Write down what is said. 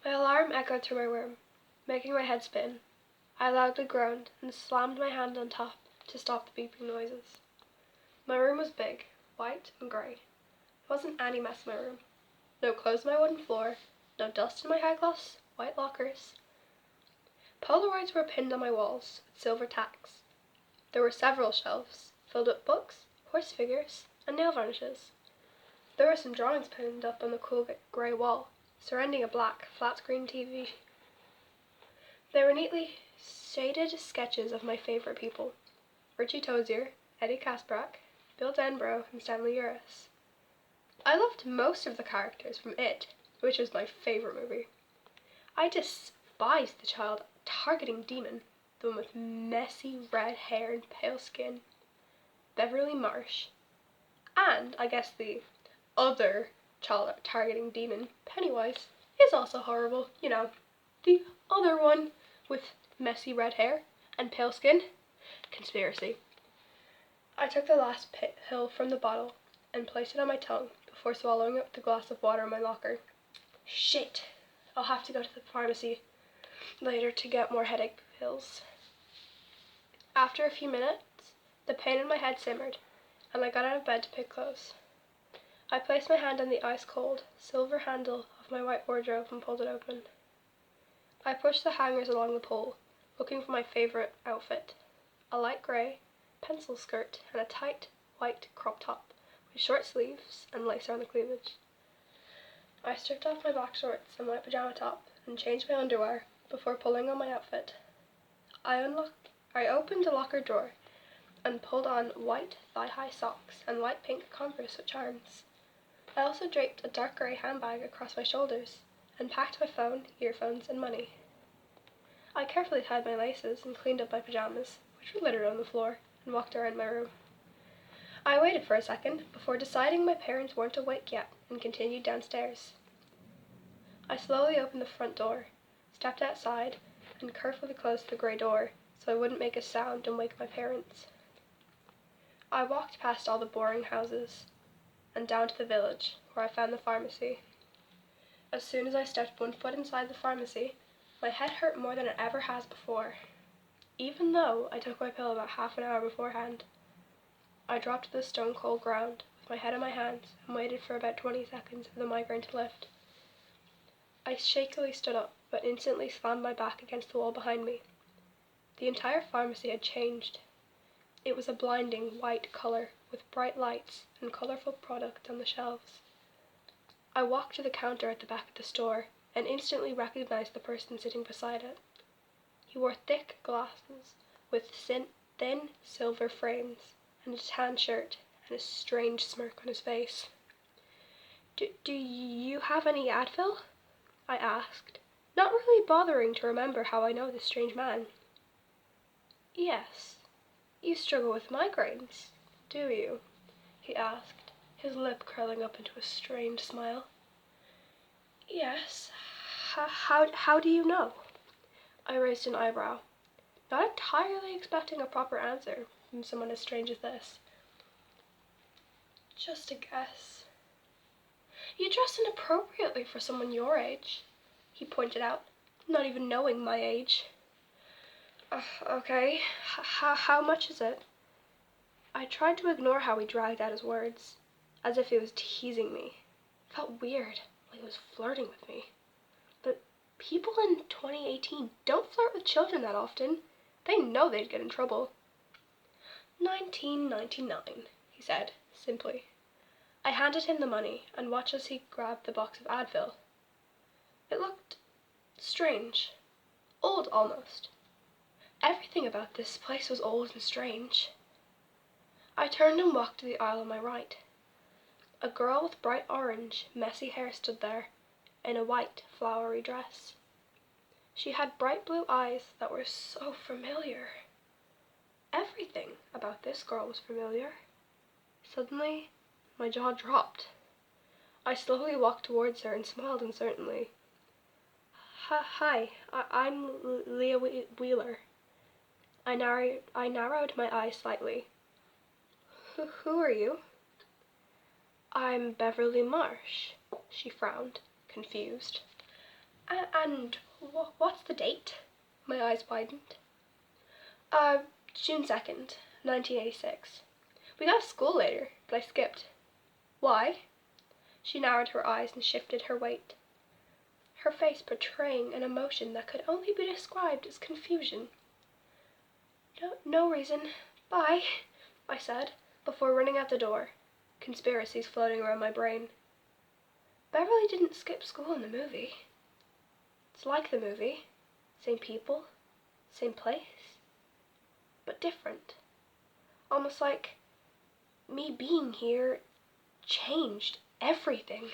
My alarm echoed through my room, making my head spin. I loudly groaned and slammed my hand on top to stop the beeping noises. My room was big, white and grey. There wasn't any mess in my room. No clothes on my wooden floor, no dust in my high-gloss white lockers. Polaroids were pinned on my walls with silver tacks. There were several shelves filled with books, horse figures, and nail varnishes. There were some drawings pinned up on the cool grey wall, surrounding a black, flat-screen TV. They were neatly shaded sketches of my favourite people: Richie Tozier, Eddie Kaspbrak, Bill Denbrough, and Stanley Uris. I loved most of the characters from It, which was my favourite movie. I despised the child targeting demon, the one with messy red hair and pale skin, Beverly Marsh, and I guess the other child targeting demon, Pennywise, is also horrible. You know, the other one with messy red hair and pale skin. Conspiracy. I took the last pill from the bottle and placed it on my tongue before swallowing it with a glass of water in my locker. Shit! I'll have to go to the pharmacy later to get more headache pills. After a few minutes, the pain in my head simmered, and I got out of bed to pick clothes. I placed my hand on the ice-cold, silver handle of my white wardrobe and pulled it open. I pushed the hangers along the pole, looking for my favourite outfit: a light grey pencil skirt and a tight, white crop top with short sleeves and lace around the cleavage. I stripped off my black shorts and white pajama top and changed my underwear before pulling on my outfit. I opened a locker drawer and pulled on white thigh-high socks and light pink Converse with charms. I also draped a dark grey handbag across my shoulders and packed my phone, earphones, and money. I carefully tied my laces and cleaned up my pajamas, which were littered on the floor, and walked around my room. I waited for a second before deciding my parents weren't awake yet and continued downstairs. I slowly opened the front door, stepped outside, and carefully closed the grey door so I wouldn't make a sound and wake my parents. I walked past all the boring houses and down to the village, where I found the pharmacy. As soon as I stepped one foot inside the pharmacy, my head hurt more than it ever has before. Even though I took my pill about half an hour beforehand, I dropped to the stone-cold ground with my head in my hands and waited for about 20 seconds for the migraine to lift. I shakily stood up, but instantly slammed my back against the wall behind me. The entire pharmacy had changed. It was a blinding white colour with bright lights and colourful product on the shelves. I walked to the counter at the back of the store and instantly recognized the person sitting beside it. He wore thick glasses with thin silver frames and a tan shirt and a strange smirk on his face. Do you have any Advil?" I asked, not really bothering to remember how I know this strange man. "Yes. You struggle with migraines, do you?" he asked, his lip curling up into a strange smile. "Yes. How do you know?" I raised an eyebrow, not entirely expecting a proper answer from someone as strange as this. "Just a guess." "You dress inappropriately for someone your age," he pointed out, not even knowing my age. Okay. How much is it?" I tried to ignore how he dragged out his words, as if he was teasing me. It felt weird, like he was flirting with me. But people in 2018 don't flirt with children that often. They know they'd get in trouble. $19.99, he said, simply. I handed him the money and watched as he grabbed the box of Advil. It looked strange. Old, almost. Everything about this place was old and strange. I turned and walked to the aisle on my right. A girl with bright orange, messy hair stood there, in a white, flowery dress. She had bright blue eyes that were so familiar. Everything about this girl was familiar. Suddenly, my jaw dropped. I slowly walked towards her and smiled uncertainly. Hi, I'm Leah Wheeler. I narrowed my eyes slightly. Who are you? I'm Beverly Marsh, she frowned, confused. And what's the date? My eyes widened. June 2nd, 1986. We got to school later, but I skipped. Why? She narrowed her eyes and shifted her weight, her face portraying an emotion that could only be described as confusion. No reason. Bye, I said, before running out the door, conspiracies floating around my brain. Beverly didn't skip school in the movie. It's like the movie. Same people, same place, but different. Almost like me being here changed everything.